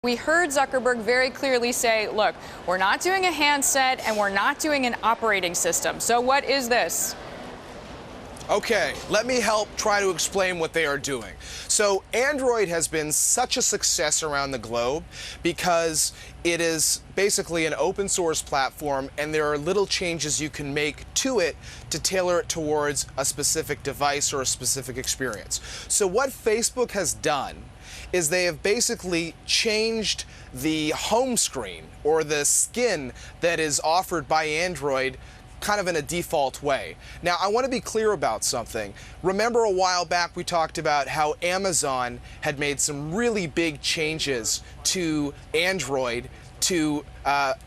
We heard Zuckerberg very clearly say, look, we're not doing a handset and we're not doing an operating system. So what is this? Okay, let me help try to explain what they are doing. So Android has been such a success around the globe because it is basically an open source platform, and there are little changes you can make to it to tailor it towards a specific device or a specific experience. So what Facebook has done is they have basically changed the home screen or the skin that is offered by Android kind of in a default way. Now, I want to be clear about something. Remember a while back we talked about how Amazon had made some really big changes to Android to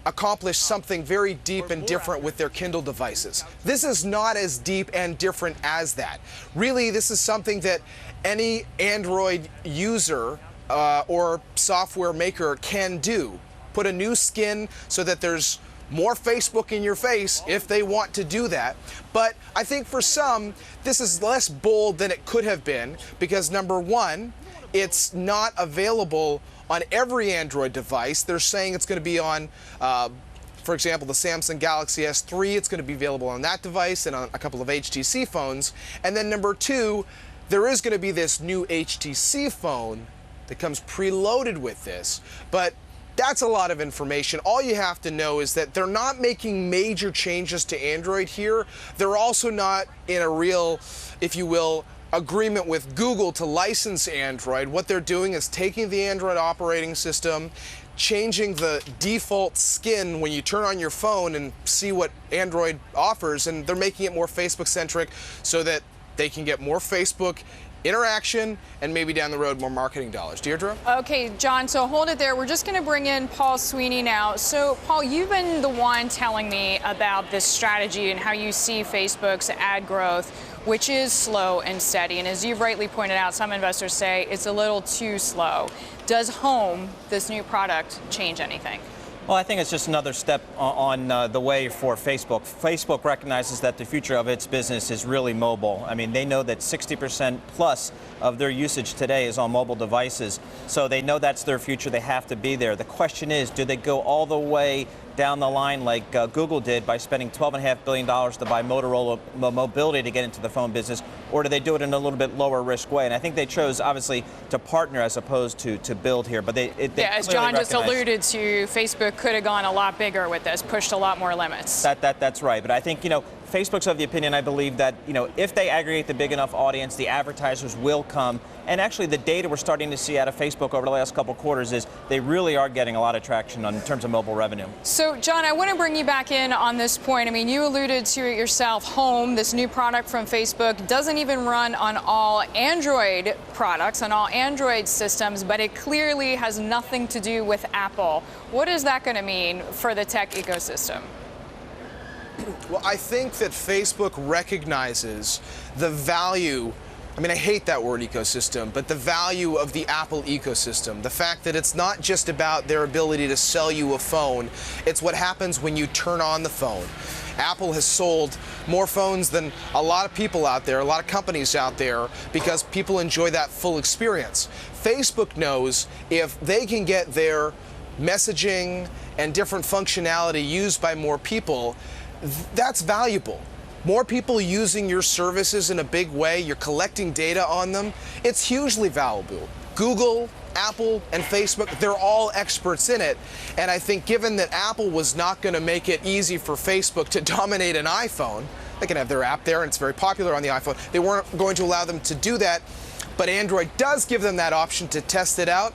accomplish something very deep and different with their Kindle devices. This is not as deep and different as that. Really, this is something that any Android user or software maker can do. Put a new skin so that there's more Facebook in your face if they want to do that. But I think for some, this is less bold than it could have been because, number one, it's not available on every Android device. They're saying it's going to be on, for example, the Samsung Galaxy S3. It's going to be available on that device and on a couple of HTC phones. And then number two, there is going to be this new HTC phone that comes preloaded with this. But that's a lot of information. All you have to know is that they're not making major changes to Android here. They're also not in a real, if you will, agreement with Google to license Android. What they're doing is taking the Android operating system, changing the default skin when you turn on your phone and see what Android offers, and they're making it more Facebook-centric so that they can get more Facebook interaction and maybe down the road more marketing dollars. Deirdre? Okay, John, so hold it there. We're just going to bring in Paul Sweeney now. So, Paul, you've been the one telling me about this strategy and how you see Facebook's ad growth, which is slow and steady. And as you've rightly pointed out, some investors say it's a little too slow. Does Home, this new product, change anything? Well, I think it's just another step on the way for Facebook. Facebook recognizes that the future of its business is really mobile. I mean, they know that 60% plus of their usage today is on mobile devices. So they know that's their future. They have to be there. The question is, do they go all the way down the line like Google did by spending $12.5 billion to buy Motorola Mobility to get into the phone business, or do they do it in a little bit lower risk way? And I think they chose, obviously, to partner as opposed to build here. But they as John just alluded to, Facebook could have gone a lot bigger with this, pushed a lot more limits. That's right. But I think, Facebook's of the opinion, I believe, that, if they aggregate the big enough audience, the advertisers will come. And actually, the data we're starting to see out of Facebook over the last couple of quarters is they really are getting a lot of traction in terms of mobile revenue. So, John, I want to bring you back in on this point. I mean, you alluded to it yourself. Home, this new product from Facebook, doesn't even run on all Android products, on all Android systems, but it clearly has nothing to do with Apple. What is that going to mean for the tech ecosystem? Well, I think that Facebook recognizes the value, I mean, I hate that word ecosystem, but the value of the Apple ecosystem. The fact that it's not just about their ability to sell you a phone, it's what happens when you turn on the phone. Apple has sold more phones than a lot of people out there, a lot of companies out there, because people enjoy that full experience. Facebook knows if they can get their messaging and different functionality used by more people, that's valuable. More people using your services in a big way, you're collecting data on them, it's hugely valuable. Google, Apple, and Facebook, they're all experts in it. And I think given that Apple was not going to make it easy for Facebook to dominate an iPhone, they can have their app there and it's very popular on the iPhone, they weren't going to allow them to do that, but Android does give them that option to test it out.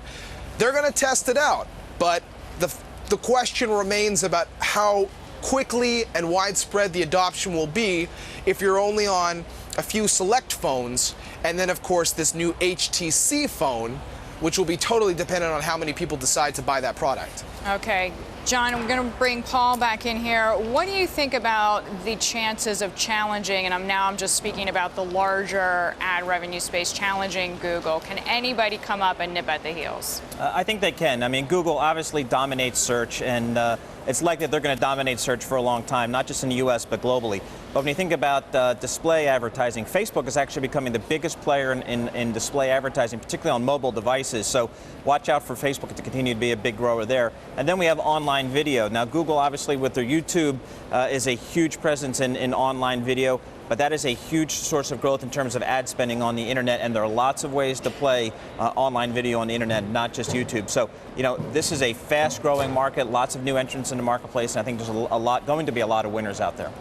They're going to test it out, but the question remains about how quickly and widespread the adoption will be if you're only on a few select phones, and then of course this new HTC phone, which will be totally dependent on how many people decide to buy that product. Okay. John, we're going to bring Paul back in here. What do you think about the chances of challenging, and I'm just speaking about the larger ad revenue space, challenging Google? Can anybody come up and nip at the heels? I think they can. I mean, Google obviously dominates search, and it's likely they're going to dominate search for a long time, not just in the U.S., but globally. But when you think about display advertising, Facebook is actually becoming the biggest player in display advertising, particularly on mobile devices. So watch out for Facebook to continue to be a big grower there. And then we have online video. Now, Google, obviously, with their YouTube, is a huge presence in online video. But that is a huge source of growth in terms of ad spending on the internet, and there are lots of ways to play online video on the internet, not just YouTube. So, this is a fast-growing market, lots of new entrants in the marketplace, and I think there's going to be a lot of winners out there.